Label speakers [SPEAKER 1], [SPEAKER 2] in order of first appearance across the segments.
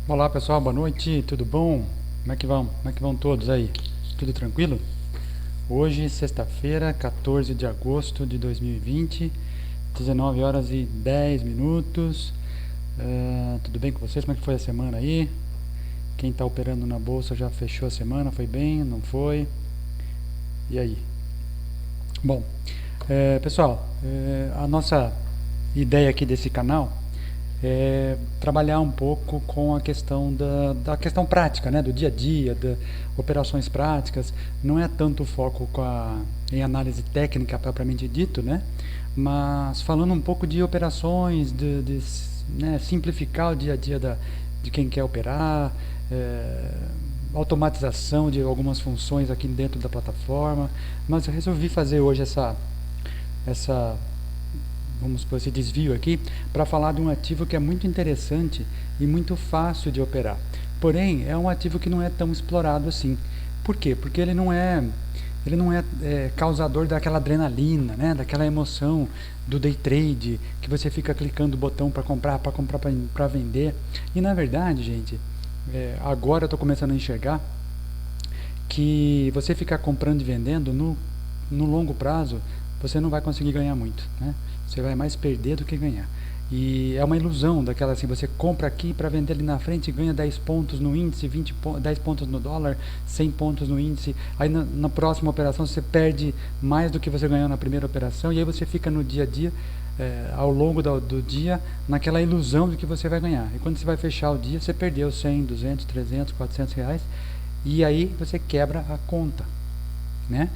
[SPEAKER 1] Olá pessoal, boa noite, tudo bom? Como é que vão? Como é que vão todos aí? Tudo tranquilo? Hoje, sexta-feira, 14 de agosto de 2020, 19 horas e 10 minutos. Tudo bem com vocês? Como é que foi a semana aí? Quem está operando na bolsa já fechou a semana? Foi bem? Não foi? E aí? Bom, pessoal, a nossa ideia aqui desse canal é trabalhar um pouco com a questão da questão prática, né, do dia a dia, das operações práticas. Não é tanto o foco em análise técnica propriamente dito, né, mas falando um pouco de operações, né, simplificar o dia a dia de quem quer operar, automatização de algumas funções aqui dentro da plataforma. Mas eu resolvi fazer hoje essa vamos por esse desvio aqui, para falar de um ativo que é muito interessante e muito fácil de operar. Porém, é um ativo que não é tão explorado assim. Por quê? Porque ele não é causador daquela adrenalina, né? Daquela emoção do day trade, que você fica clicando o botão para comprar, para vender. E na verdade, gente, agora eu estou começando a enxergar que você ficar comprando e vendendo no longo prazo, você não vai conseguir ganhar muito, né? Você vai mais perder do que ganhar. E é uma ilusão daquela assim, você compra aqui para vender ali na frente e ganha 10 pontos no índice, 10 pontos no dólar, 100 pontos no índice. Aí na próxima operação você perde mais do que você ganhou na primeira operação, e aí você fica no dia a dia, ao longo do dia, naquela ilusão de que você vai ganhar. E quando você vai fechar o dia, você perdeu 100, 200, 300, 400 reais, e aí você quebra a conta, né?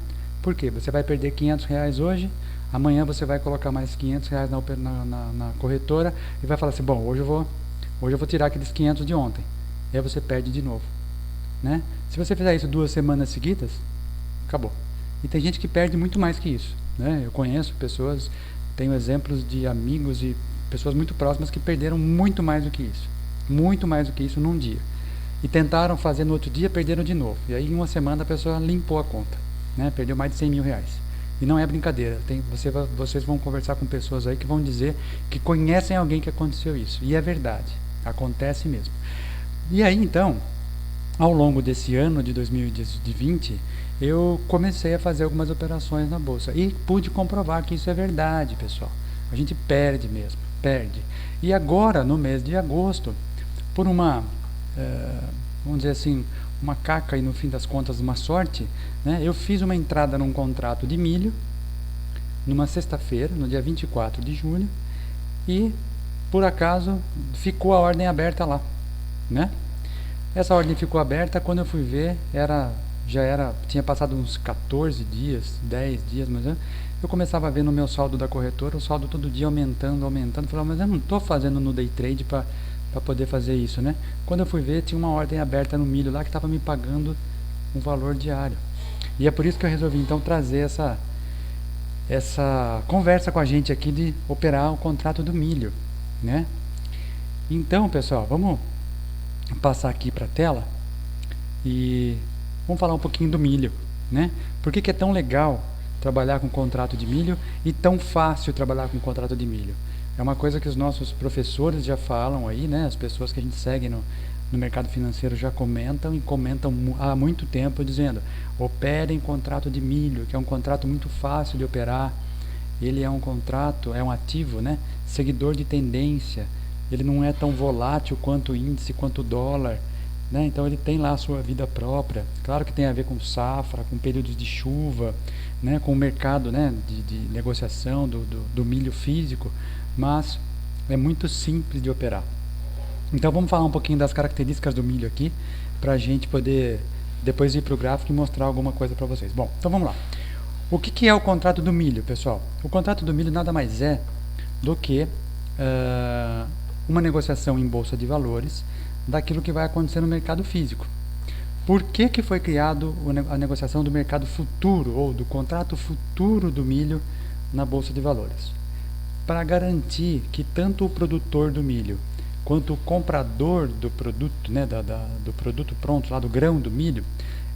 [SPEAKER 1] Por quê? Você vai perder 500 reais hoje, amanhã você vai colocar mais 500 reais na corretora e vai falar assim, bom, hoje eu vou tirar aqueles 500 de ontem. E aí você perde de novo, né? Se você fizer isso 2 semanas seguidas, acabou. E tem gente que perde muito mais que isso, né? Eu conheço pessoas, tenho exemplos de amigos e pessoas muito próximas que perderam muito mais do que isso num dia. E tentaram fazer no outro dia, perderam de novo. E aí em uma semana a pessoa limpou a conta, né? Perdeu mais de 100 mil reais. E não é brincadeira. Vocês vão conversar com pessoas aí que vão dizer que conhecem alguém que aconteceu isso. E é verdade. Acontece mesmo. E aí então, ao longo desse ano de 2020, eu comecei a fazer algumas operações na bolsa. E pude comprovar que isso é verdade, pessoal. A gente perde mesmo. Perde. E agora, no mês de agosto, por vamos dizer assim, uma caca e no fim das contas uma sorte, né? Eu fiz uma entrada num contrato de milho numa sexta-feira, no dia 24 de julho, e por acaso ficou a ordem aberta lá, né? Essa ordem ficou aberta, quando eu fui ver, tinha passado uns 14 dias, 10 dias, mas eu começava a ver no meu saldo da corretora, o saldo todo dia aumentando, falava, mas eu não estou fazendo no day trade para poder fazer isso, né? Quando eu fui ver, tinha uma ordem aberta no milho lá que estava me pagando um valor diário. E é por isso que eu resolvi então trazer essa conversa com a gente aqui de operar o contrato do milho, né? Então, pessoal, vamos passar aqui para a tela e vamos falar um pouquinho do milho, né? Por que é tão legal trabalhar com contrato de milho e tão fácil trabalhar com contrato de milho? É uma coisa que os nossos professores já falam aí, né? As pessoas que a gente segue no mercado financeiro já comentam há muito tempo, dizendo: operem contrato de milho, que é um contrato muito fácil de operar. Ele é um ativo, né? Seguidor de tendência. Ele não é tão volátil quanto o índice, quanto o dólar, né? Então ele tem lá a sua vida própria. Claro que tem a ver com safra, com períodos de chuva, né? Com o mercado, né? de negociação do milho físico, mas é muito simples de operar. Então vamos falar um pouquinho das características do milho aqui, para a gente poder depois ir para o gráfico e mostrar alguma coisa para vocês. Bom, então vamos lá. O que é o contrato do milho, pessoal? O contrato do milho nada mais é do que uma negociação em bolsa de valores daquilo que vai acontecer no mercado físico. Por que foi criado a negociação do mercado futuro, ou do contrato futuro do milho na bolsa de valores? Para garantir que tanto o produtor do milho quanto o comprador do produto, né, do produto pronto, lá do grão do milho,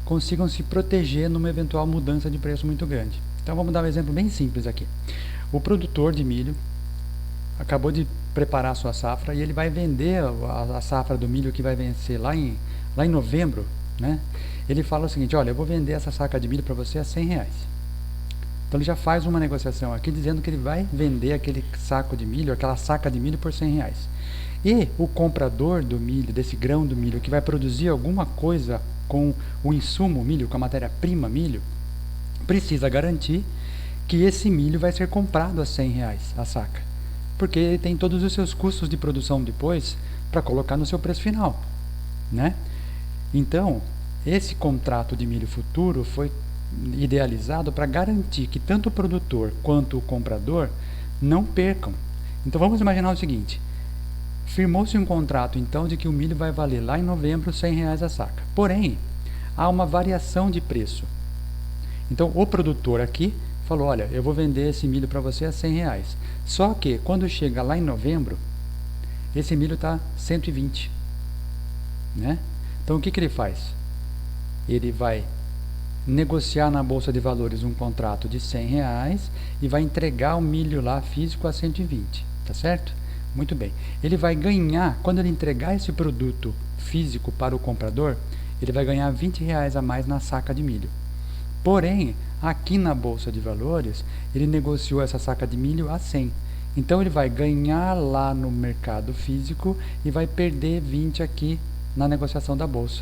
[SPEAKER 1] consigam se proteger numa eventual mudança de preço muito grande. Então vamos dar um exemplo bem simples aqui. O produtor de milho acabou de preparar a sua safra e ele vai vender a safra do milho que vai vencer lá em novembro, né? Ele fala o seguinte: olha, eu vou vender essa saca de milho para você a R$100. Então ele já faz uma negociação aqui dizendo que ele vai vender aquele saco de milho, aquela saca de milho por R$100. E o comprador do milho, desse grão do milho, que vai produzir alguma coisa com o insumo milho, com a matéria-prima milho, precisa garantir que esse milho vai ser comprado a R$100 a saca, porque ele tem todos os seus custos de produção depois para colocar no seu preço final, né? Então, esse contrato de milho futuro foi idealizado para garantir que tanto o produtor quanto o comprador não percam. Então vamos imaginar o seguinte: firmou-se um contrato então de que o milho vai valer lá em novembro R$100 a saca. Porém, há uma variação de preço. Então o produtor aqui falou: olha, eu vou vender esse milho para você a R$100. Só que quando chega lá em novembro, esse milho está 120, né? Então o que ele faz? Ele vai negociar na Bolsa de Valores um contrato de R$100 e vai entregar o milho lá físico a 120, tá certo? Muito bem. Ele vai ganhar, quando ele entregar esse produto físico para o comprador, ele vai ganhar R$20 a mais na saca de milho. Porém, aqui na Bolsa de Valores, ele negociou essa saca de milho a 100. Então ele vai ganhar lá no mercado físico e vai perder 20 aqui na negociação da Bolsa,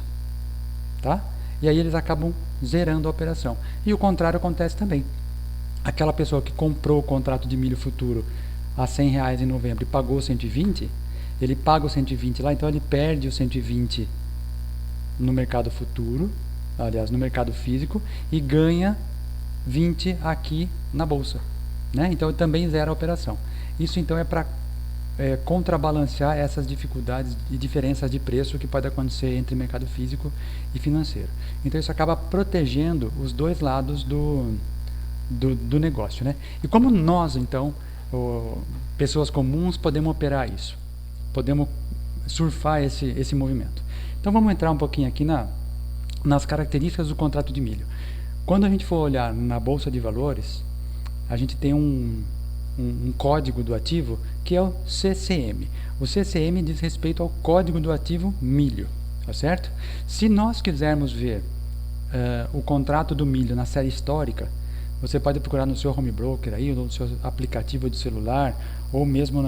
[SPEAKER 1] tá? E aí eles acabam zerando a operação. E o contrário acontece também. Aquela pessoa que comprou o contrato de milho futuro a R$100 em novembro e pagou 120, ele paga os 120 lá, então ele perde os 120 no mercado futuro, aliás, no mercado físico, e ganha 20 aqui na bolsa, né? Então ele também zera a operação. Isso então é para contrabalancear essas dificuldades e diferenças de preço que pode acontecer entre mercado físico e financeiro. Então isso acaba protegendo os dois lados do negócio, né? E como nós então, pessoas comuns, podemos operar isso, podemos surfar esse movimento. Então vamos entrar um pouquinho aqui nas características do contrato de milho. Quando a gente for olhar na Bolsa de Valores, a gente tem um código do ativo que é o CCM. O CCM diz respeito ao código do ativo milho, tá certo? Se nós quisermos ver o contrato do milho na série histórica, você pode procurar no seu home broker aí, ou no seu aplicativo de celular, ou mesmo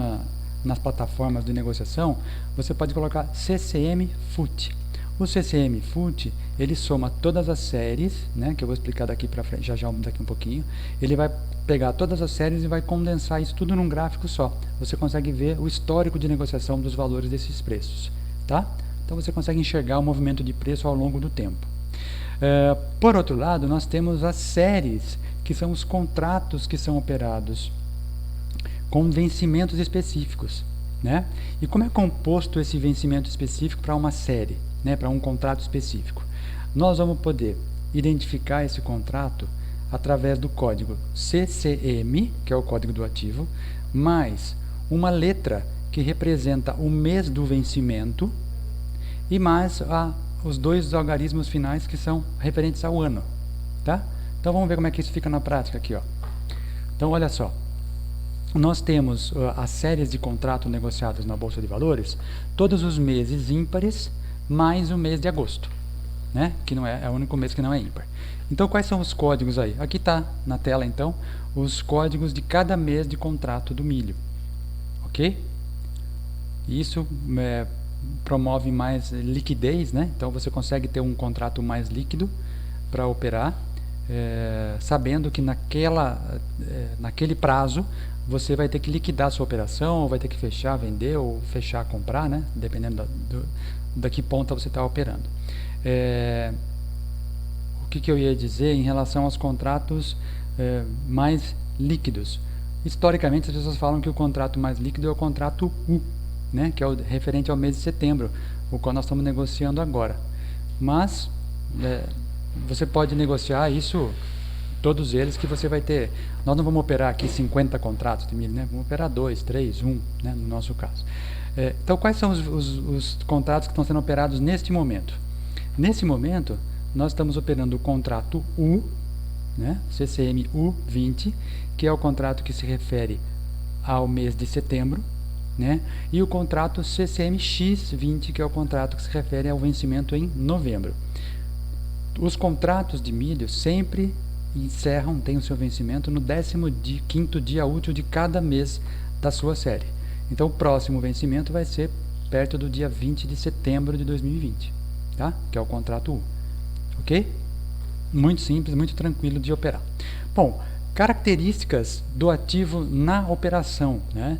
[SPEAKER 1] nas plataformas de negociação, você pode colocar CCM FUT. O CCM FUT, ele soma todas as séries, né, que eu vou explicar daqui para frente, já daqui um pouquinho. Ele vai pegar todas as séries e vai condensar isso tudo num gráfico só. Você consegue ver o histórico de negociação dos valores desses preços, tá? Então você consegue enxergar o movimento de preço ao longo do tempo. Por outro lado, nós temos as séries, que são os contratos que são operados com vencimentos específicos, né? E como é composto esse vencimento específico para uma série, né, para um contrato específico? Nós vamos poder identificar esse contrato através do código CCM, que é o código do ativo, mais uma letra que representa o mês do vencimento e mais os dois algarismos finais que são referentes ao ano, tá? Então vamos ver como é que isso fica na prática aqui, ó. Então olha só, nós temos as séries de contrato negociados na Bolsa de Valores todos os meses ímpares mais o mês de agosto, né? Que não é o único mês que não é ímpar. Então quais são os códigos aí? Aqui está na tela então os códigos de cada mês de contrato do milho, ok? Isso promove mais liquidez, né? Então você consegue ter um contrato mais líquido para operar, sabendo que naquele prazo você vai ter que liquidar a sua operação, ou vai ter que fechar, vender, ou fechar, comprar, né? Dependendo da que ponta você está operando. O que eu ia dizer em relação aos contratos mais líquidos? Historicamente, as pessoas falam que o contrato mais líquido é o contrato U, né? Que é o referente ao mês de setembro, o qual nós estamos negociando agora. Mas você pode negociar isso, todos eles, que você vai ter. Nós não vamos operar aqui 50 contratos de milho, né? Vamos operar 2, 3, 1, né? No nosso caso. Então, quais são os contratos que estão sendo operados neste momento? Nesse momento, nós estamos operando o contrato U, né? CCM U20, que é o contrato que se refere ao mês de setembro, né? E o contrato CCMX20, que é o contrato que se refere ao vencimento em novembro. Os contratos de milho sempre têm o seu vencimento no 15º dia útil de cada mês da sua série. Então o próximo vencimento vai ser perto do dia 20 de setembro de 2020, tá? Que é o contrato U, ok? Muito simples, muito tranquilo de operar. Bom, características do ativo na operação, né?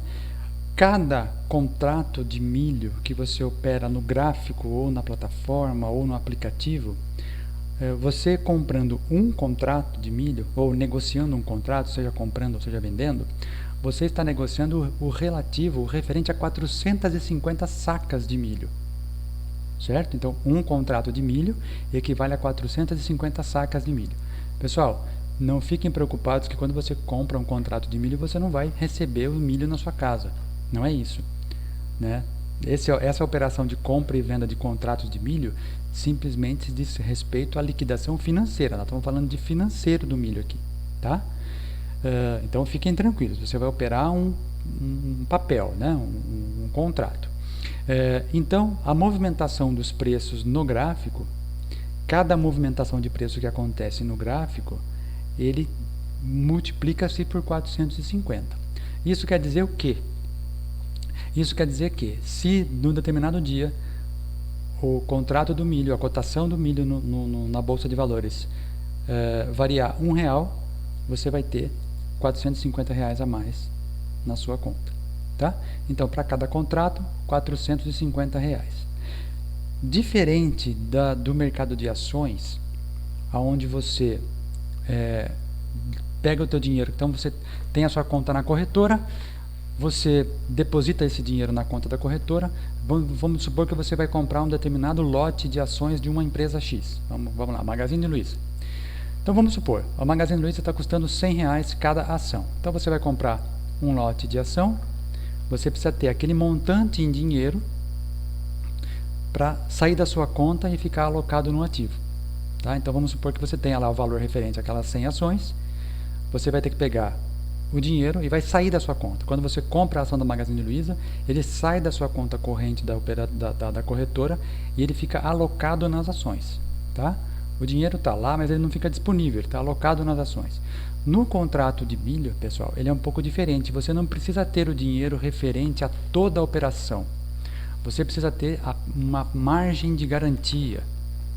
[SPEAKER 1] Cada contrato de milho que você opera no gráfico ou na plataforma ou no aplicativo, você comprando um contrato de milho ou negociando um contrato, seja comprando ou seja vendendo, você está negociando o referente a 450 sacas de milho, certo? Então, um contrato de milho equivale a 450 sacas de milho. Pessoal, não fiquem preocupados que quando você compra um contrato de milho, você não vai receber o milho na sua casa. Não é isso, né? Essa operação de compra e venda de contratos de milho simplesmente diz respeito à liquidação financeira. Nós estamos falando de financeiro do milho aqui, tá? Então fiquem tranquilos, você vai operar um papel, né? um contrato. Então a movimentação dos preços no gráfico, cada movimentação de preço que acontece no gráfico, ele multiplica-se por 450. Isso quer dizer o quê? Isso quer dizer que, se num determinado dia o contrato do milho, a cotação do milho na Bolsa de Valores variar R$1, você vai ter R$450 a mais na sua conta. Tá? Então, para cada contrato, R$450. Diferente do mercado de ações, onde você pega o teu dinheiro, então você tem a sua conta na corretora, você deposita esse dinheiro na conta da corretora, vamos supor que você vai comprar um determinado lote de ações de uma empresa X. Vamos lá, Magazine Luiza. Então vamos supor, a Magazine Luiza está custando R$100 cada ação. Então você vai comprar um lote de ação, você precisa ter aquele montante em dinheiro para sair da sua conta e ficar alocado no ativo. Tá? Então vamos supor que você tenha lá o valor referente àquelas 100 ações, você vai ter que pegar o dinheiro e vai sair da sua conta. Quando você compra a ação da Magazine Luiza, ele sai da sua conta corrente da corretora e ele fica alocado nas ações. Tá? O dinheiro está lá, mas ele não fica disponível, ele está alocado nas ações. No contrato de milho, pessoal, ele é um pouco diferente. Você não precisa ter o dinheiro referente a toda a operação. Você precisa ter uma margem de garantia.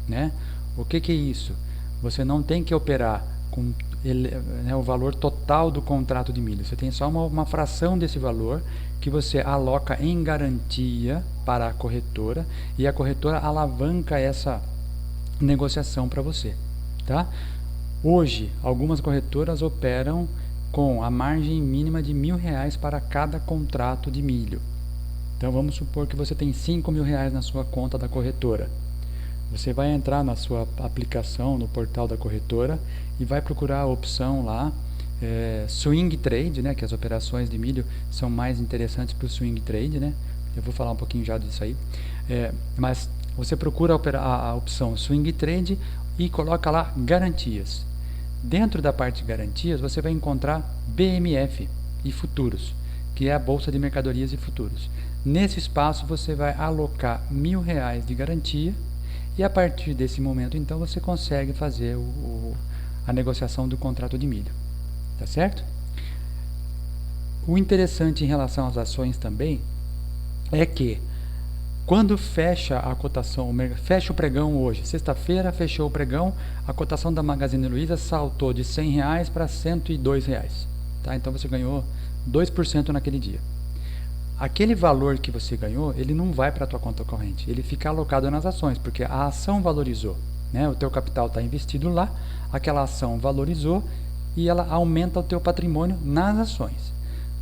[SPEAKER 1] Né? O que é isso? Você não tem que operar com o valor total do contrato de milho. Você tem só uma fração desse valor que você aloca em garantia para a corretora e a corretora alavanca essa negociação para você. Tá? Hoje, algumas corretoras operam com a margem mínima de R$1.000 para cada contrato de milho. Então vamos supor que você tem R$5.000 na sua conta da corretora. Você vai entrar na sua aplicação, no portal da corretora, e vai procurar a opção lá, Swing Trade, né, que as operações de milho são mais interessantes para o Swing Trade, né? Eu vou falar um pouquinho já disso aí. Mas você procura a opção Swing Trade e coloca lá garantias. Dentro da parte de garantias, você vai encontrar BMF e futuros, que é a Bolsa de Mercadorias e Futuros. Nesse espaço, você vai alocar R$1.000 de garantia, e a partir desse momento, então, você consegue fazer a negociação do contrato de milho. Tá certo? O interessante em relação às ações também é que, quando fecha a cotação, fecha o pregão hoje, sexta-feira fechou o pregão, a cotação da Magazine Luiza saltou de R$100 para R$102. Tá? Então você ganhou 2% naquele dia. Aquele valor que você ganhou, ele não vai para a tua conta corrente, ele fica alocado nas ações, porque a ação valorizou, né? O teu capital está investido lá, aquela ação valorizou e ela aumenta o teu patrimônio nas ações.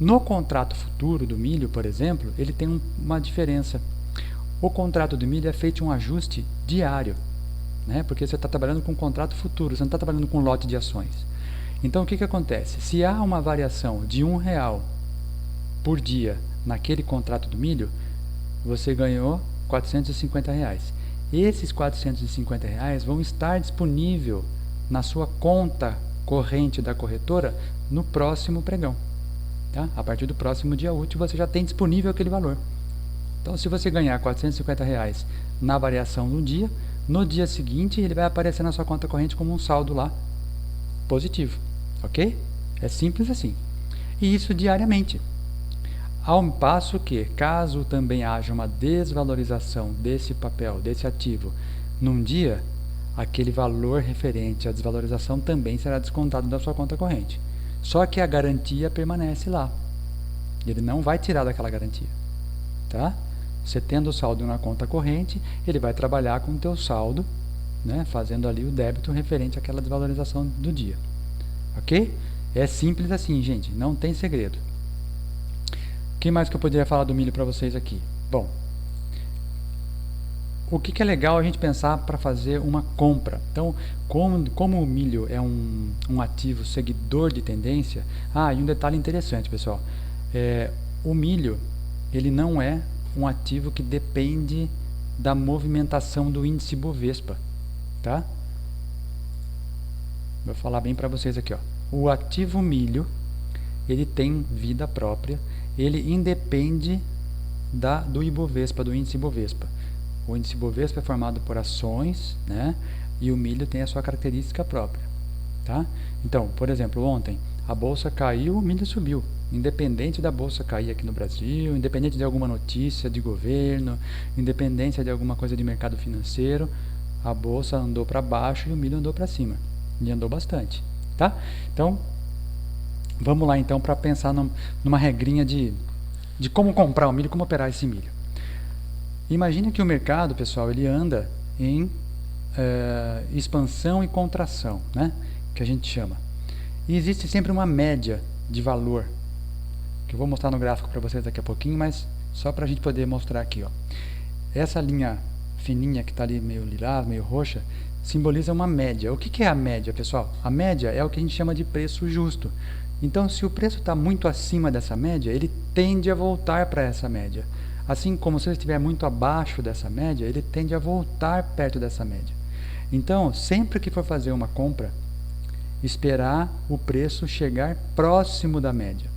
[SPEAKER 1] No contrato futuro do milho, por exemplo, ele tem uma diferença. O contrato do milho é feito um ajuste diário, né? Porque você está trabalhando com um contrato futuro, você não está trabalhando com um lote de ações. Então o que acontece? Se há uma variação de R$1 por dia naquele contrato do milho, você ganhou R$450. Esses R$450 vão estar disponível na sua conta corrente da corretora no próximo pregão. Tá? A partir do próximo dia útil você já tem disponível aquele valor. Então, se você ganhar R$ 450 na variação do dia, no dia seguinte ele vai aparecer na sua conta corrente como um saldo lá positivo, ok? É simples assim. E isso diariamente. Ao passo que, caso também haja uma desvalorização desse papel, desse ativo, num dia, aquele valor referente à desvalorização também será descontado da sua conta corrente. Só que a garantia permanece lá. Ele não vai tirar daquela garantia. Tá? Você tendo o saldo na conta corrente, ele vai trabalhar com o teu saldo, né, fazendo ali o débito referente àquela desvalorização do dia. Ok? É simples assim, gente. Não tem segredo. O que mais que eu poderia falar do milho para vocês aqui? Bom, o que é legal a gente pensar para fazer uma compra? Então, como o milho é um ativo seguidor de tendência... e um detalhe interessante, pessoal. O milho, ele não é um ativo que depende da movimentação do índice Bovespa. Tá? Vou falar bem para vocês aqui. Ó. O ativo milho, ele tem vida própria. Ele independe do Ibovespa, do índice Ibovespa. O índice Ibovespa é formado por ações, né? E o milho tem a sua característica própria. Tá? Então, por exemplo, ontem a bolsa caiu, o milho subiu. Independente da bolsa cair aqui no Brasil, independente de alguma notícia de governo, independente de alguma coisa de mercado financeiro, a bolsa andou para baixo e o milho andou para cima. E andou bastante. Tá? Então, vamos lá então para pensar numa regrinha de como comprar o milho, como operar esse milho. Imagine que o mercado, pessoal, ele anda em expansão e contração, né? Que a gente chama. E existe sempre uma média de valor, que eu vou mostrar no gráfico para vocês daqui a pouquinho, mas só para a gente poder mostrar aqui. Ó. Essa linha fininha que está ali meio lilás, meio roxa, simboliza uma média. O que é a média, pessoal? A média é o que a gente chama de preço justo. Então, se o preço está muito acima dessa média, ele tende a voltar para essa média. Assim como se ele estiver muito abaixo dessa média, ele tende a voltar perto dessa média. Então, sempre que for fazer uma compra, esperar o preço chegar próximo da média.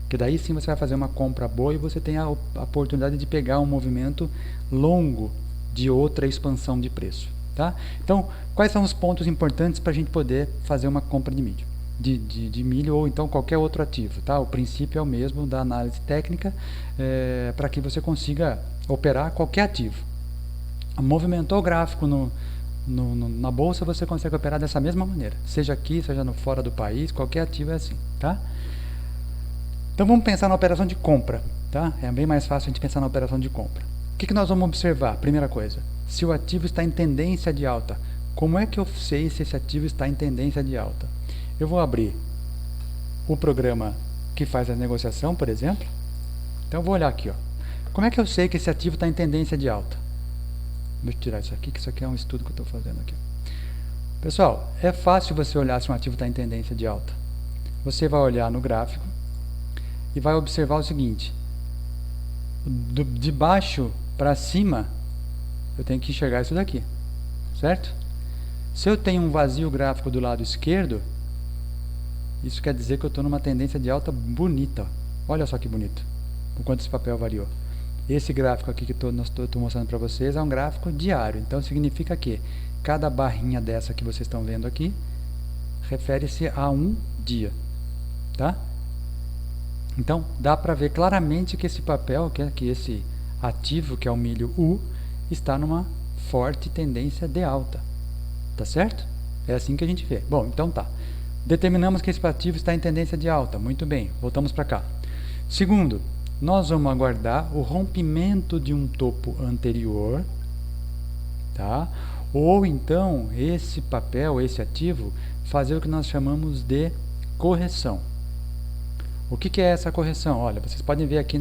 [SPEAKER 1] Que daí sim você vai fazer uma compra boa e você tem a oportunidade de pegar um movimento longo de outra expansão de preço. Tá? Então, quais são os pontos importantes para a gente poder fazer uma compra de milho? De milho ou então qualquer outro ativo. Tá? O princípio é o mesmo da análise técnica para que você consiga operar qualquer ativo. Movimentou o gráfico na bolsa, você consegue operar dessa mesma maneira. Seja aqui, seja fora do país, qualquer ativo é assim. Tá? Então vamos pensar na operação de compra. Tá? É bem mais fácil a gente pensar na operação de compra. O que nós vamos observar? Primeira coisa, se o ativo está em tendência de alta. Como é que eu sei se esse ativo está em tendência de alta? Eu vou abrir o programa que faz a negociação, por exemplo. Então eu vou olhar aqui. Ó. Como é que eu sei que esse ativo está em tendência de alta? Deixa eu tirar isso aqui, que isso aqui é um estudo que eu estou fazendo aqui. Pessoal, é fácil você olhar se um ativo está em tendência de alta. Você vai olhar no gráfico e vai observar o seguinte. De baixo para cima, eu tenho que enxergar isso daqui. Certo? Se eu tenho um vazio gráfico do lado esquerdo, isso quer dizer que eu estou numa tendência de alta bonita. Olha só que bonito. O quanto esse papel variou. Esse gráfico aqui que estou mostrando para vocês é um gráfico diário. Então significa que cada barrinha dessa que vocês estão vendo aqui refere-se a um dia. Tá? Então dá para ver claramente que esse papel, que esse ativo, que é o milho U, está numa forte tendência de alta. Tá certo? É assim que a gente vê. Bom, então tá. Determinamos que esse ativo está em tendência de alta. Muito bem, voltamos para cá. Segundo, nós vamos aguardar o rompimento de um topo anterior, tá? Ou então esse papel, esse ativo, fazer o que nós chamamos de correção. O que é essa correção? Olha, vocês podem ver aqui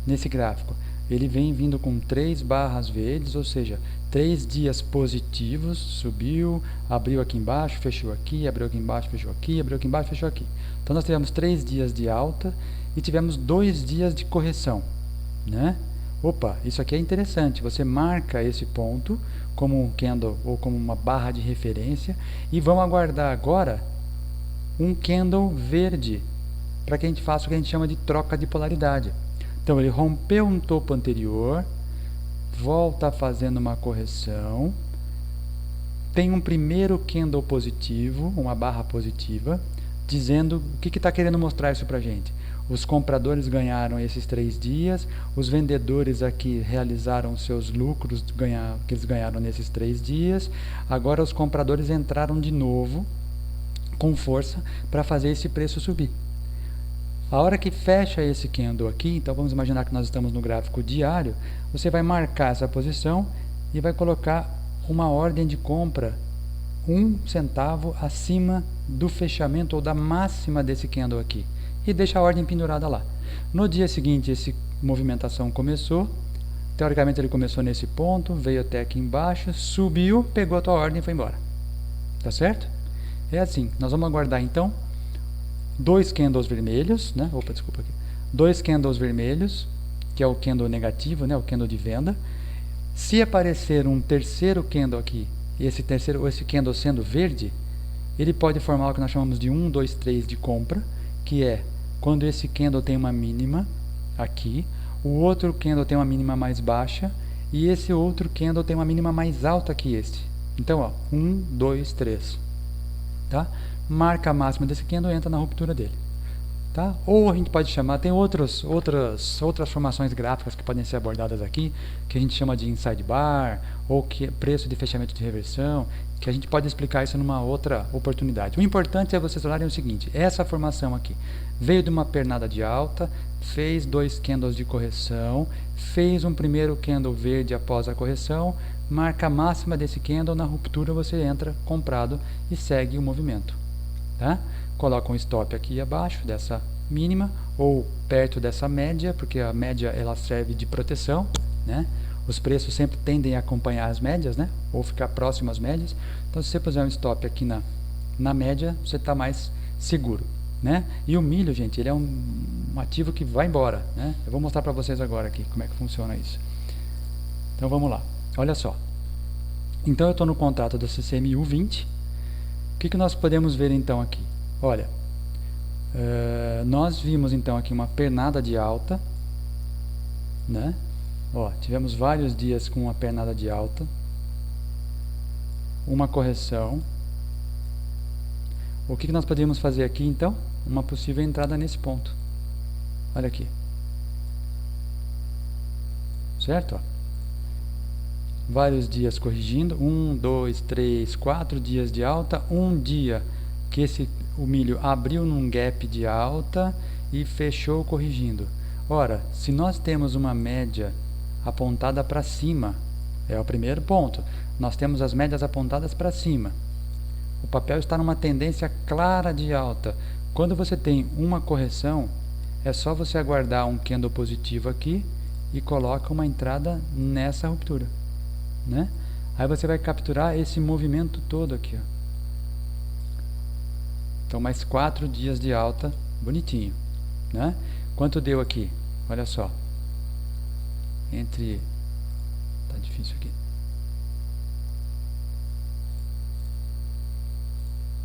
[SPEAKER 1] nesse gráfico. Ele vem vindo com 3 barras verdes, ou seja, 3 dias positivos, subiu, abriu aqui embaixo, fechou aqui, abriu aqui embaixo, fechou aqui, abriu aqui embaixo, fechou aqui. Então nós tivemos 3 dias de alta e tivemos 2 dias de correção, né? Opa, isso aqui é interessante. Você marca esse ponto como um candle ou como uma barra de referência e vamos aguardar agora um candle verde para que a gente faça o que a gente chama de troca de polaridade. Então ele rompeu um topo anterior, volta fazendo uma correção, tem um primeiro candle positivo, uma barra positiva, dizendo o que está querendo mostrar isso para a gente. Os compradores ganharam esses 3 dias, os vendedores aqui realizaram seus lucros que eles ganharam nesses 3 dias, agora os compradores entraram de novo com força para fazer esse preço subir. A hora que fecha esse candle aqui, então vamos imaginar que nós estamos no gráfico diário, você vai marcar essa posição e vai colocar uma ordem de compra 1 centavo acima do fechamento ou da máxima desse candle aqui e deixa a ordem pendurada lá. No dia seguinte, essa movimentação começou, teoricamente ele começou nesse ponto, veio até aqui embaixo, subiu, pegou a tua ordem e foi embora. Tá certo? É assim, nós vamos aguardar então 2 candles vermelhos, né? Opa, desculpa aqui. 2 candles vermelhos, que é o candle negativo, né? O candle de venda. Se aparecer um terceiro candle aqui, esse candle sendo verde, ele pode formar o que nós chamamos de 1, 2, 3 de compra, que é quando esse candle tem uma mínima aqui, o outro candle tem uma mínima mais baixa e esse outro candle tem uma mínima mais alta que este. Então, ó, 1, 2, 3. Tá? Marca a máxima desse candle e entra na ruptura dele. Tá? Ou a gente pode chamar, tem outras formações gráficas que podem ser abordadas aqui, que a gente chama de inside bar, ou que preço de fechamento de reversão, que a gente pode explicar isso numa outra oportunidade. O importante é vocês olharem o seguinte, essa formação aqui veio de uma pernada de alta, fez 2 candles de correção, fez um primeiro candle verde após a correção, marca a máxima desse candle, na ruptura você entra comprado e segue o movimento. Tá? Coloca um stop aqui abaixo dessa mínima ou perto dessa média, porque a média ela serve de proteção, né? Os preços sempre tendem a acompanhar as médias, né? Ou ficar próximo às médias. Então, se você puser um stop aqui na média, você está mais seguro, né? E o milho, gente, ele é um ativo que vai embora, né? Eu vou mostrar para vocês agora aqui como é que funciona isso. Então, vamos lá. Olha só. Então, eu estou no contrato do CCMU 20. O que nós podemos ver então aqui? Olha, nós vimos então aqui uma pernada de alta, né? Ó, tivemos vários dias com uma pernada de alta, uma correção. O que nós podemos fazer aqui então? Uma possível entrada nesse ponto. Olha aqui. Certo? Ó. Vários dias corrigindo, 1, 2, 3, 4 dias de alta, um dia que o milho abriu num gap de alta e fechou corrigindo. Ora, se nós temos uma média apontada para cima, é o primeiro ponto, nós temos as médias apontadas para cima, o papel está numa tendência clara de alta. Quando você tem uma correção, é só você aguardar um candle positivo aqui e coloca uma entrada nessa ruptura, né? Aí você vai capturar esse movimento todo aqui, ó. Então mais 4 dias de alta, bonitinho, né? Quanto deu aqui? Olha só. Tá difícil aqui.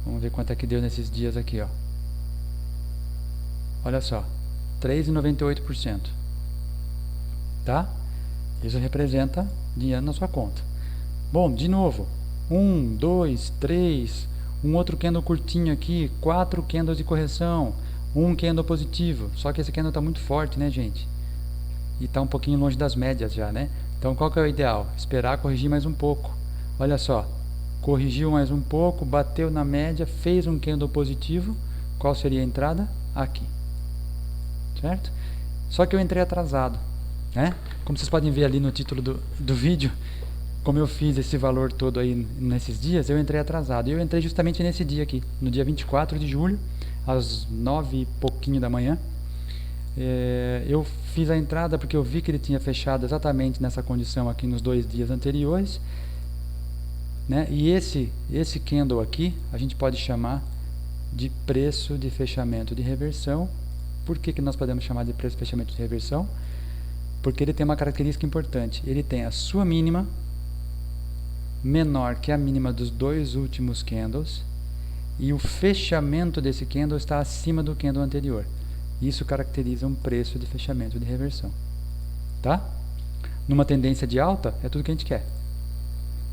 [SPEAKER 1] Vamos ver quanto é que deu nesses dias aqui, ó. Olha só, 3,98%. Tá? Isso representa dinheiro na sua conta. Bom, de novo, 1, 2, 3, um outro candle curtinho aqui, 4 candles de correção, um candle positivo, só que esse candle está muito forte, né, gente? E está um pouquinho longe das médias já, né? Então qual que é o ideal? Esperar corrigir mais um pouco. Olha só, corrigiu mais um pouco, bateu na média, fez um candle positivo, qual seria a entrada? Aqui. Certo? Só que eu entrei atrasado, né? Como vocês podem ver ali no título do vídeo, como eu fiz esse valor todo aí nesses dias, eu entrei atrasado. E eu entrei justamente nesse dia aqui, no dia 24 de julho, às 9 e pouquinho da manhã. Eu fiz a entrada porque eu vi que ele tinha fechado exatamente nessa condição aqui nos 2 dias anteriores, né? E esse candle aqui, a gente pode chamar de preço de fechamento de reversão. Por que nós podemos chamar de preço de fechamento de reversão? Porque ele tem uma característica importante. Ele tem a sua mínima menor que a mínima dos 2 últimos candles e o fechamento desse candle está acima do candle anterior. Isso caracteriza um preço de fechamento de reversão, tá? Numa tendência de alta, é tudo que a gente quer.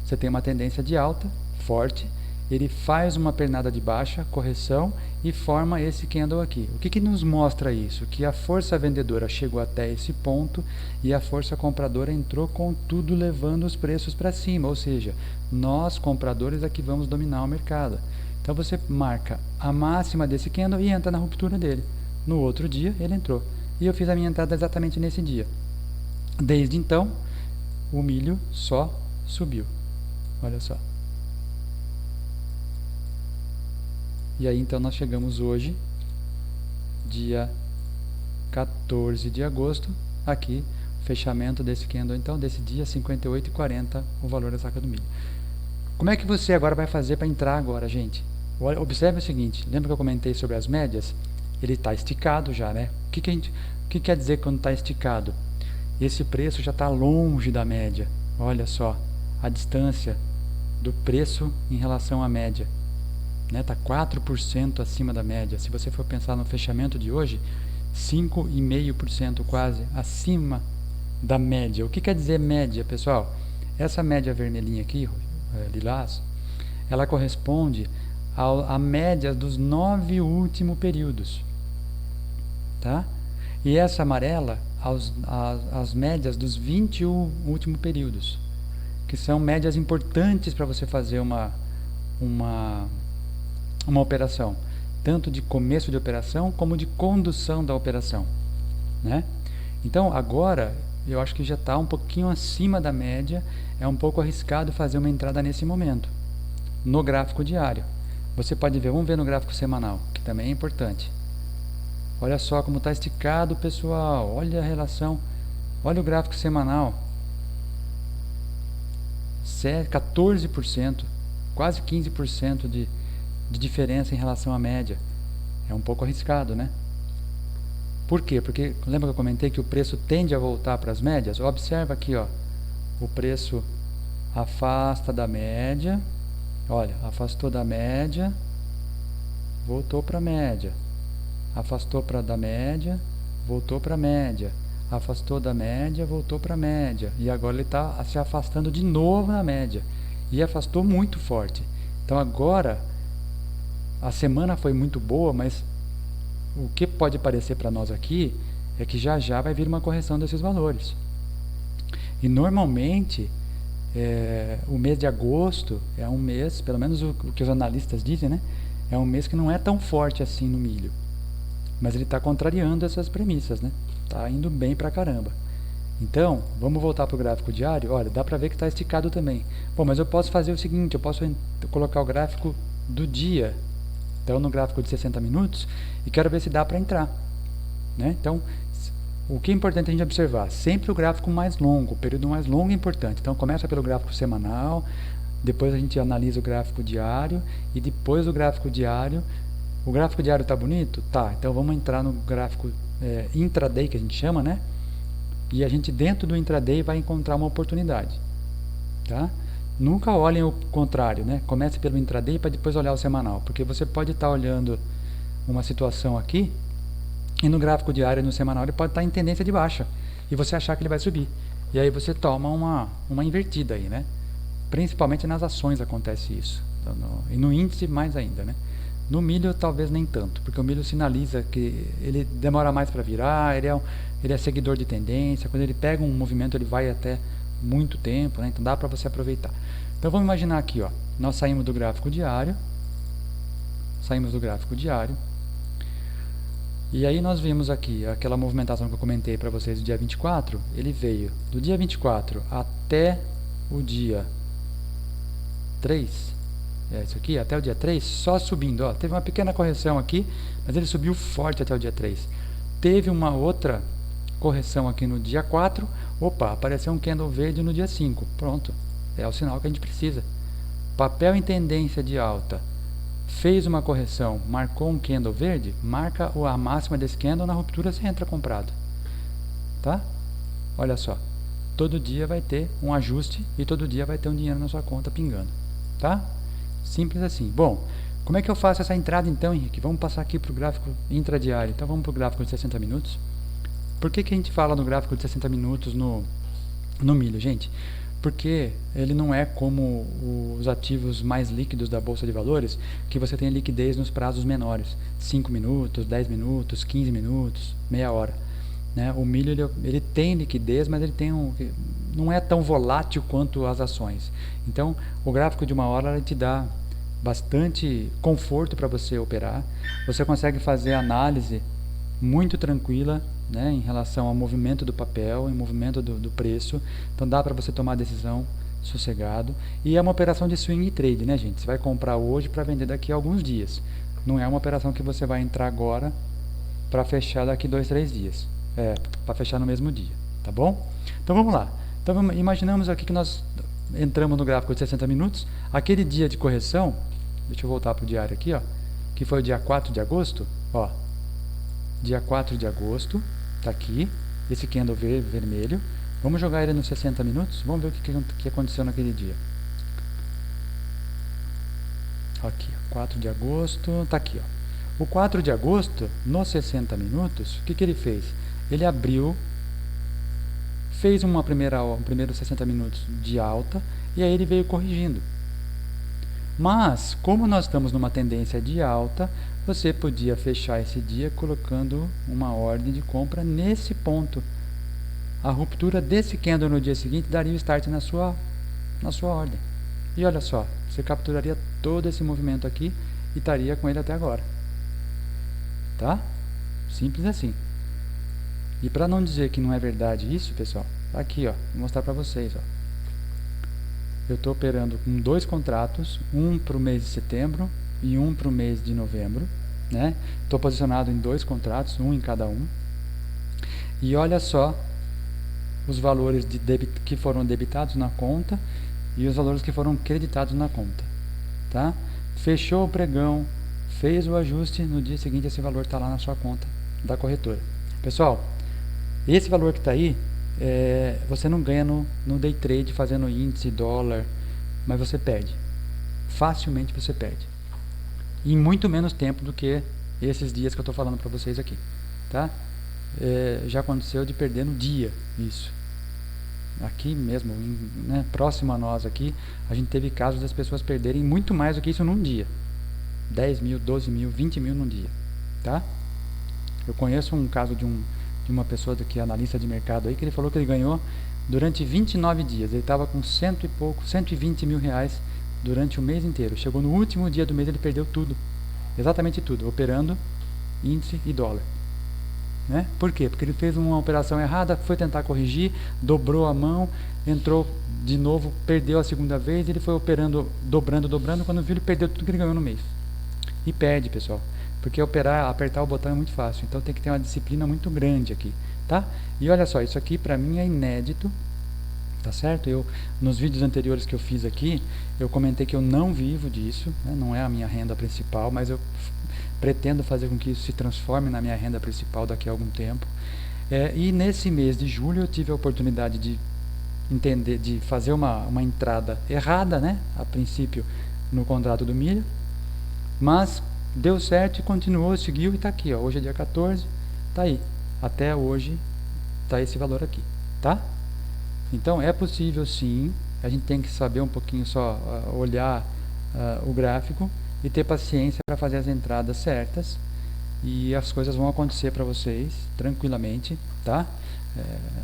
[SPEAKER 1] Você tem uma tendência de alta, forte, ele faz uma pernada de baixa, correção, e forma esse candle aqui. O que nos mostra isso? Que a força vendedora chegou até esse ponto e a força compradora entrou com tudo levando os preços para cima, ou seja, nós compradores aqui vamos dominar o mercado. Então você marca a máxima desse candle e entra na ruptura dele. No outro dia ele entrou. E eu fiz a minha entrada exatamente nesse dia. Desde então, o milho só subiu. Olha só. E aí então nós chegamos hoje, dia 14 de agosto, aqui, fechamento desse candle, então, desse dia, 58,40, o valor da saca do milho. Como é que você agora vai fazer para entrar agora, gente? Observe o seguinte, lembra que eu comentei sobre as médias? Ele está esticado já, né? O que quer dizer quando está esticado? Esse preço já está longe da média. Olha só, a distância do preço em relação à média. Está 4% acima da média. Se você for pensar no fechamento de hoje, 5,5% quase acima da média. O que quer dizer média, pessoal? Essa média vermelhinha aqui, lilás, ela corresponde à média dos 9 últimos períodos. Tá? E essa amarela, as médias dos 21 últimos períodos, que são médias importantes para você fazer uma operação, tanto de começo de operação como de condução da operação, né? Então agora eu acho que já está um pouquinho acima da média, é um pouco arriscado fazer uma entrada nesse momento. No gráfico diário, você pode ver, vamos ver no gráfico semanal, que também é importante. Olha só como está esticado, pessoal, olha a relação, olha o gráfico semanal, 14%, quase 15% de diferença em relação à média. É um pouco arriscado, né? Por quê? Porque lembra que eu comentei que o preço tende a voltar para as médias? Observa aqui, ó, o preço afasta da média, olha, afastou da média, voltou para a média, afastou da média, voltou para a média, afastou da média, voltou para a média, e agora ele está se afastando de novo na média, e afastou muito forte. Então agora a semana foi muito boa, mas o que pode parecer para nós aqui é que já já vai vir uma correção desses valores. E normalmente o mês de agosto é um mês, pelo menos o que os analistas dizem, né? É um mês que não é tão forte assim no milho. Mas ele está contrariando essas premissas, né? Está indo bem pra caramba. Então, vamos voltar para o gráfico diário. Olha, dá para ver que está esticado também. Bom, mas eu posso fazer o seguinte, eu posso colocar o gráfico do dia, então no gráfico de 60 minutos, e quero ver se dá para entrar, né? Então, o que é importante a gente observar? Sempre o gráfico mais longo, o período mais longo é importante. Então, começa pelo gráfico semanal, depois a gente analisa o gráfico diário, e depois do gráfico diário, o gráfico diário está bonito? Tá, então vamos entrar no gráfico intraday, que a gente chama, né? E a gente dentro do intraday vai encontrar uma oportunidade, tá? Nunca olhem o contrário, né? Comece pelo intraday para depois olhar o semanal, porque você pode estar olhando uma situação aqui e no gráfico diário e no semanal ele pode estar em tendência de baixa e você achar que ele vai subir. E aí você toma uma invertida aí, né? Principalmente nas ações acontece isso. Então, e no índice mais ainda, né? No milho talvez nem tanto, porque o milho sinaliza que ele demora mais para virar, ele é seguidor de tendência, quando ele pega um movimento ele vai até muito tempo, né? Então dá para você aproveitar. Então vamos imaginar aqui, ó, nós saímos do gráfico diário, e aí nós vimos aqui aquela movimentação que eu comentei para vocês do dia 24, ele veio do dia 24 até o dia 3, isso aqui, até o dia 3, só subindo, ó, teve uma pequena correção aqui, mas ele subiu forte até o dia 3. Teve uma outra correção aqui no dia 4, opa, apareceu um candle verde no dia 5, pronto, é o sinal que a gente precisa. Papel em tendência de alta, fez uma correção, marcou um candle verde, marca a máxima desse candle, na ruptura você entra comprado, tá? Olha só, todo dia vai ter um ajuste e todo dia vai ter um dinheiro na sua conta pingando, tá? Simples assim. Bom, Como é que eu faço essa entrada então, Henrique? Vamos passar aqui para o gráfico intradiário. Então vamos para o gráfico de 60 minutos. Por que a gente fala no gráfico de 60 minutos no milho, gente? Porque ele não é como os ativos mais líquidos da Bolsa de Valores, que você tem liquidez nos prazos menores, 5 minutos, 10 minutos, 15 minutos, meia hora. Né? O milho ele tem liquidez, mas ele não é tão volátil quanto as ações. Então, o gráfico de uma hora ele te dá bastante conforto para você operar. Você consegue fazer análise muito tranquila, né, em relação ao movimento do papel, em movimento do preço. Então dá para você tomar a decisão sossegado. E é uma operação de swing trade, né, gente? Você vai comprar hoje para vender daqui a alguns dias. Não é uma operação que você vai entrar agora para fechar daqui 2, 3 dias. Para fechar no mesmo dia, tá bom? Então vamos lá. Então imaginamos aqui que nós entramos no gráfico de 60 minutos. Aquele dia de correção, deixa eu voltar para o diário aqui, ó, que foi o dia 4 de agosto, ó. Dia 4 de agosto, tá aqui, esse candle vermelho. Vamos jogar ele nos 60 minutos, vamos ver o que aconteceu naquele dia. Aqui, 4 de agosto, tá aqui, ó. O 4 de agosto, nos 60 minutos, o que ele fez? Ele abriu, fez um primeiro 60 minutos de alta, e aí ele veio corrigindo. Mas, como nós estamos numa tendência de alta, você podia fechar esse dia colocando uma ordem de compra nesse ponto. A ruptura desse candle no dia seguinte daria o start na sua ordem. E olha só, você capturaria todo esse movimento aqui e estaria com ele até agora. Tá? Simples assim. E para não dizer que não é verdade isso, pessoal, tá aqui, ó, vou mostrar para vocês, ó. Eu estou operando com 2 contratos, um para o mês de setembro e um para o mês de novembro, né? Estou posicionado em 2 contratos, um em cada um. E olha só os valores que foram debitados na conta e os valores que foram creditados na conta, tá? Fechou o pregão, fez o ajuste, no dia seguinte esse valor está lá na sua conta da corretora. Pessoal, esse valor que está aí, você não ganha no day trade fazendo índice, dólar, mas você perde. Facilmente você perde. E em muito menos tempo do que esses dias que eu estou falando para vocês aqui. Tá? Já aconteceu de perder no dia isso. Aqui mesmo, né, próximo a nós aqui, a gente teve casos das pessoas perderem muito mais do que isso num dia. 10 mil, 12 mil, 20 mil num dia. Tá? Eu conheço um caso de uma pessoa que é analista de mercado aí, que ele falou que ele ganhou durante 29 dias. Ele estava com 120 mil reais durante o mês inteiro. Chegou no último dia do mês, ele perdeu tudo. Exatamente tudo, operando índice e dólar. Né? Por quê? Porque ele fez uma operação errada, foi tentar corrigir, dobrou a mão, entrou de novo, perdeu a segunda vez, ele foi operando, dobrando, quando viu ele perdeu tudo que ele ganhou no mês. E perde, pessoal. Porque apertar o botão é muito fácil, então tem que ter uma disciplina muito grande aqui, tá? E olha só, isso aqui para mim é inédito, tá certo? Nos vídeos anteriores que eu fiz aqui, eu comentei que eu não vivo disso, né? Não é a minha renda principal, mas eu pretendo fazer com que isso se transforme na minha renda principal daqui a algum tempo. E nesse mês de julho eu tive a oportunidade de fazer uma entrada errada, né? A princípio no contrato do milho, mas deu certo e continuou, seguiu e está aqui, ó. Hoje é dia 14, está aí. Até hoje está esse valor aqui, tá? Então é possível sim, a gente tem que saber um pouquinho só, olhar o gráfico e ter paciência para fazer as entradas certas e as coisas vão acontecer para vocês tranquilamente, tá?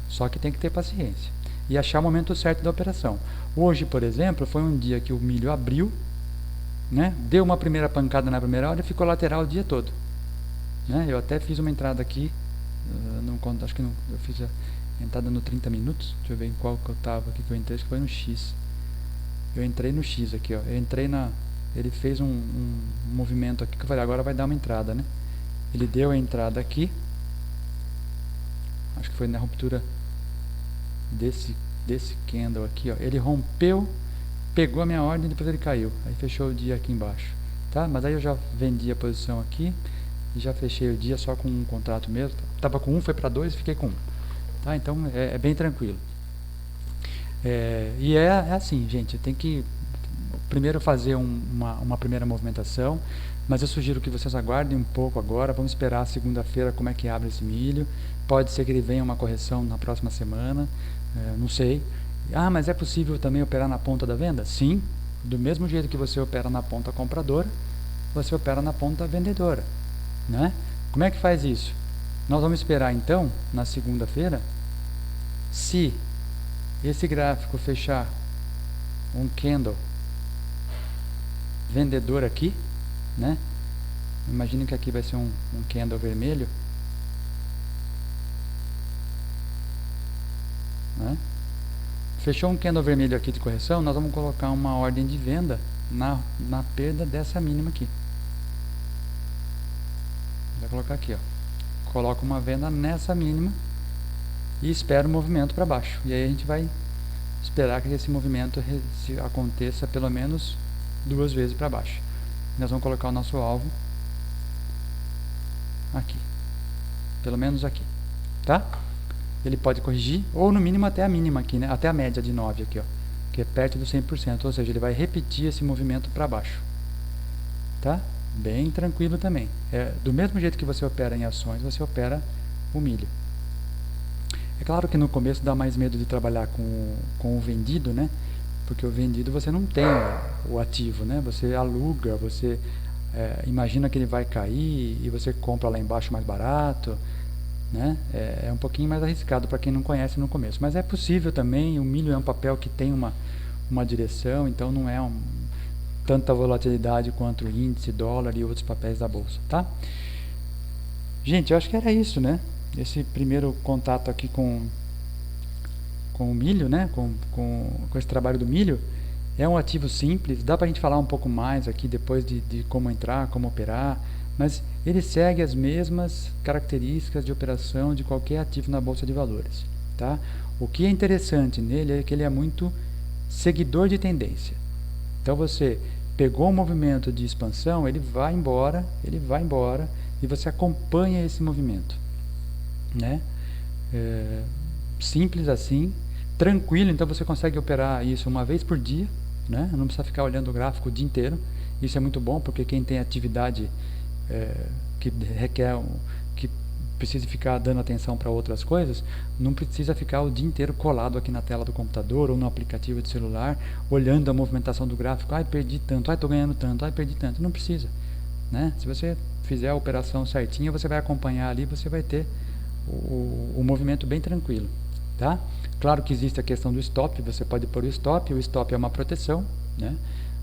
[SPEAKER 1] Só que tem que ter paciência e achar o momento certo da operação. Hoje, por exemplo, foi um dia que o milho abriu, né? Deu uma primeira pancada na primeira hora e ficou lateral o dia todo, né? Eu até fiz uma entrada aqui, acho que eu fiz a entrada no 30 minutos, deixa eu ver em qual que eu estava aqui, que eu entrei, acho que foi no X. Eu entrei no X aqui, ó. Eu entrei ele fez um movimento aqui que eu falei, agora vai dar uma entrada, né? Ele deu a entrada aqui, acho que foi na ruptura desse candle aqui, ó. Ele rompeu, pegou a minha ordem e depois ele caiu, aí fechou o dia aqui embaixo, tá? Mas aí eu já vendi a posição aqui e já fechei o dia só com um contrato mesmo, tava com um, foi para 2 e fiquei com 1, tá? Então é bem tranquilo. E é assim, gente, tem que primeiro fazer uma primeira movimentação, mas eu sugiro que vocês aguardem um pouco agora, vamos esperar segunda-feira como é que abre esse milho, pode ser que ele venha uma correção na próxima semana, não sei. Mas é possível também operar na ponta da venda? Sim, do mesmo jeito que você opera na ponta compradora, você opera na ponta vendedora, né? Como é que faz isso? Nós vamos esperar então, na segunda-feira, se esse gráfico fechar um candle vendedor aqui, né? Imagine que aqui vai ser um candle vermelho, né? Fechou um candle vermelho aqui de correção, nós vamos colocar uma ordem de venda na perda dessa mínima aqui. Vou colocar aqui, ó. Coloca uma venda nessa mínima e espera o movimento para baixo. E aí a gente vai esperar que esse movimento aconteça pelo menos 2 vezes para baixo. Nós vamos colocar o nosso alvo aqui, pelo menos aqui, tá? Ele pode corrigir, ou no mínimo até a mínima aqui, né? Até a média de 9 aqui, ó, que é perto do 100%, ou seja, ele vai repetir esse movimento para baixo, tá? Bem tranquilo também. Do mesmo jeito que você opera em ações, você opera o milho. É claro que no começo dá mais medo de trabalhar com o vendido, né? Porque o vendido você não tem o ativo, né? Você aluga, você imagina que ele vai cair e você compra lá embaixo mais barato, né? É um pouquinho mais arriscado para quem não conhece no começo, mas é possível também. O milho é um papel que tem uma direção, então não é tanta volatilidade quanto o índice, dólar e outros papéis da bolsa, tá? Gente, eu acho que era isso, né? Esse primeiro contato aqui com o milho, né? Com esse trabalho do milho. É um ativo simples, dá para a gente falar um pouco mais aqui depois de como entrar, como operar, mas ele segue as mesmas características de operação de qualquer ativo na Bolsa de Valores, tá? O que é interessante nele é que ele é muito seguidor de tendência. Então você pegou um movimento de expansão, ele vai embora e você acompanha esse movimento, né? Simples assim, tranquilo. Então você consegue operar isso uma vez por dia, né? Não precisa ficar olhando o gráfico o dia inteiro. Isso é muito bom, porque quem tem atividade que requer, que precisa ficar dando atenção para outras coisas, não precisa ficar o dia inteiro colado aqui na tela do computador ou no aplicativo de celular, olhando a movimentação do gráfico. Perdi tanto, estou ganhando tanto, perdi tanto. Não precisa, né? Se você fizer a operação certinha, você vai acompanhar ali, você vai ter o movimento bem tranquilo, tá? Claro que existe a questão do stop, você pode pôr o stop é uma proteção, né?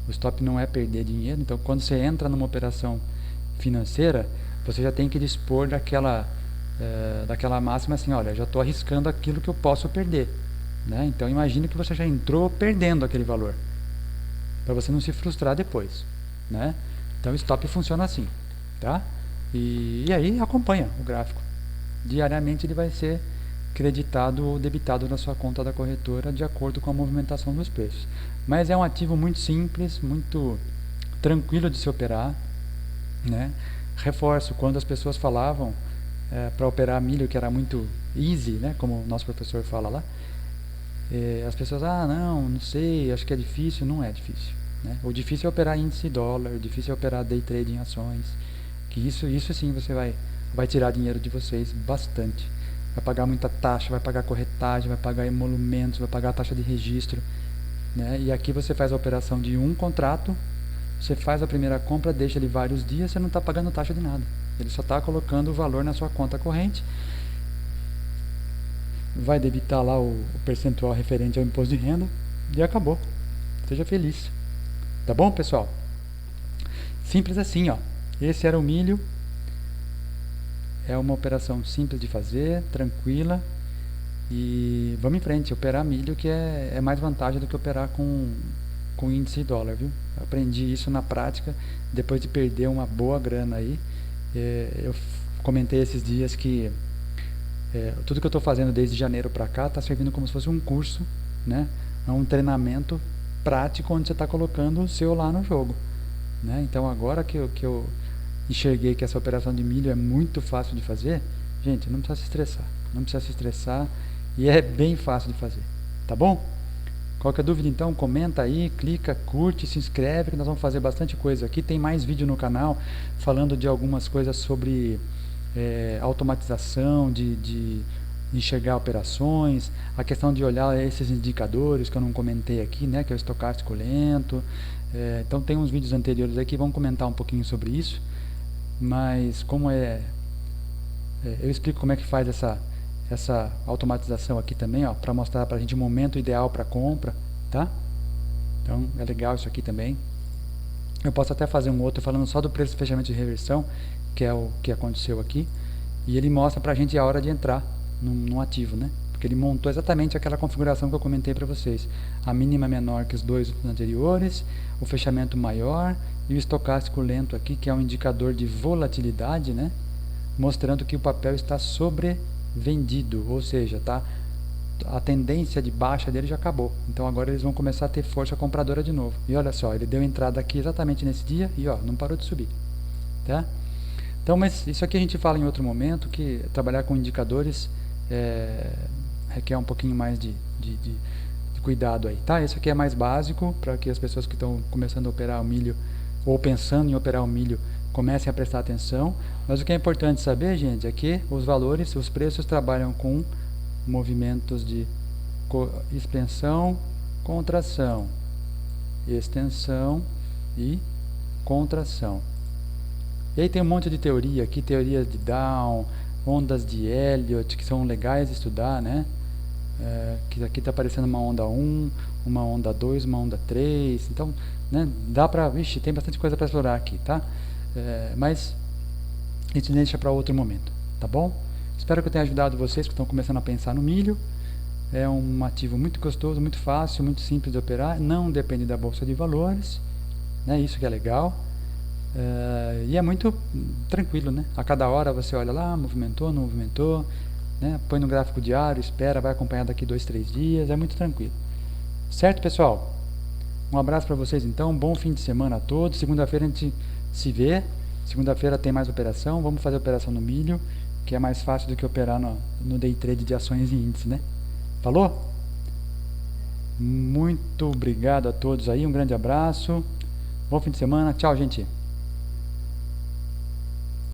[SPEAKER 1] O stop não é perder dinheiro, então quando você entra numa operação financeira, você já tem que dispor daquela máxima assim, olha, já estou arriscando aquilo que eu posso perder, né? Então imagine que você já entrou perdendo aquele valor, para você não se frustrar depois, né? Então o stop funciona assim, tá? E aí acompanha o gráfico. Diariamente ele vai ser creditado ou debitado na sua conta da corretora de acordo com a movimentação dos preços. Mas é um ativo muito simples, muito tranquilo de se operar, né? Reforço, quando as pessoas falavam para operar milho que era muito easy, né? Como o nosso professor fala lá, as pessoas, não sei, acho que é difícil. Não é difícil, né? O difícil é operar índice dólar, o difícil é operar day trade em ações, que isso sim você vai tirar dinheiro de vocês bastante. Vai pagar muita taxa, vai pagar corretagem, vai pagar emolumentos, vai pagar a taxa de registro, né? E aqui você faz a operação de um contrato, você faz a primeira compra, deixa ele vários dias, você não está pagando taxa de nada. Ele só está colocando o valor na sua conta corrente, vai debitar lá o percentual referente ao imposto de renda e acabou. Seja feliz. Tá bom, pessoal? Simples assim, ó. Esse era o milho. É uma operação simples de fazer, tranquila, e vamos em frente. Operar milho que é mais vantagem do que operar com índice dólar, viu? Eu aprendi isso na prática depois de perder uma boa grana aí. Eu comentei esses dias que tudo que eu estou fazendo desde janeiro para cá está servindo como se fosse um curso, né? É um treinamento prático onde você está colocando o seu lá no jogo, né? Então agora que eu enxerguei que essa operação de milho é muito fácil de fazer, gente, não precisa se estressar, e é bem fácil de fazer, tá bom? Qualquer dúvida então, comenta aí, clica, curte, se inscreve, que nós vamos fazer bastante coisa aqui. Tem mais vídeo no canal falando de algumas coisas sobre automatização, de enxergar operações, a questão de olhar esses indicadores que eu não comentei aqui, né, que é o estocástico lento. Então tem uns vídeos anteriores aqui que vão comentar um pouquinho sobre isso, mas como eu explico como é que faz essa automatização aqui também, ó, para mostrar para a gente o momento ideal para compra, tá? Então é legal isso aqui também. Eu posso até fazer um outro falando só do preço de fechamento de reversão, que é o que aconteceu aqui, e ele mostra para a gente a hora de entrar num ativo, né? Porque ele montou exatamente aquela configuração que eu comentei para vocês. A mínima menor que os dois anteriores, o fechamento maior e o estocástico lento aqui, que é um indicador de volatilidade, né? Mostrando que o papel está sobrevendido, ou seja, tá? A tendência de baixa dele já acabou. Então agora eles vão começar a ter força compradora de novo. E olha só, ele deu entrada aqui exatamente nesse dia e ó, não parou de subir, tá? Então, mas isso aqui a gente fala em outro momento, que trabalhar com indicadores requer um pouquinho mais de cuidado aí, tá? Isso aqui é mais básico para que as pessoas que estão começando a operar o milho ou pensando em operar o milho comecem a prestar atenção. Mas o que é importante saber, gente, é que os valores, os preços trabalham com movimentos de expansão, contração, extensão e contração. E aí tem um monte de teoria aqui, teorias de Down, ondas de Elliott, que são legais de estudar, né? Que aqui está aparecendo uma onda 1, uma onda 2, uma onda 3, então, né, dá para, vixe, tem bastante coisa para explorar aqui, tá? Mas a gente deixa para outro momento, tá bom? Espero que eu tenha ajudado vocês que estão começando a pensar no milho. É um ativo muito gostoso, muito fácil, muito simples de operar, não depende da bolsa de valores, né? Isso que é legal. E é muito tranquilo, né? A cada hora você olha lá, movimentou, não movimentou, né? Põe no gráfico diário, espera, vai acompanhar daqui 2, 3 dias, é muito tranquilo. Certo, pessoal? Um abraço para vocês então, bom fim de semana a todos. Segunda-feira a gente se vê, segunda-feira tem mais operação, vamos fazer operação no milho, que é mais fácil do que operar no day trade de ações e índice, né? Falou? Muito obrigado a todos aí, um grande abraço, bom fim de semana, tchau, gente.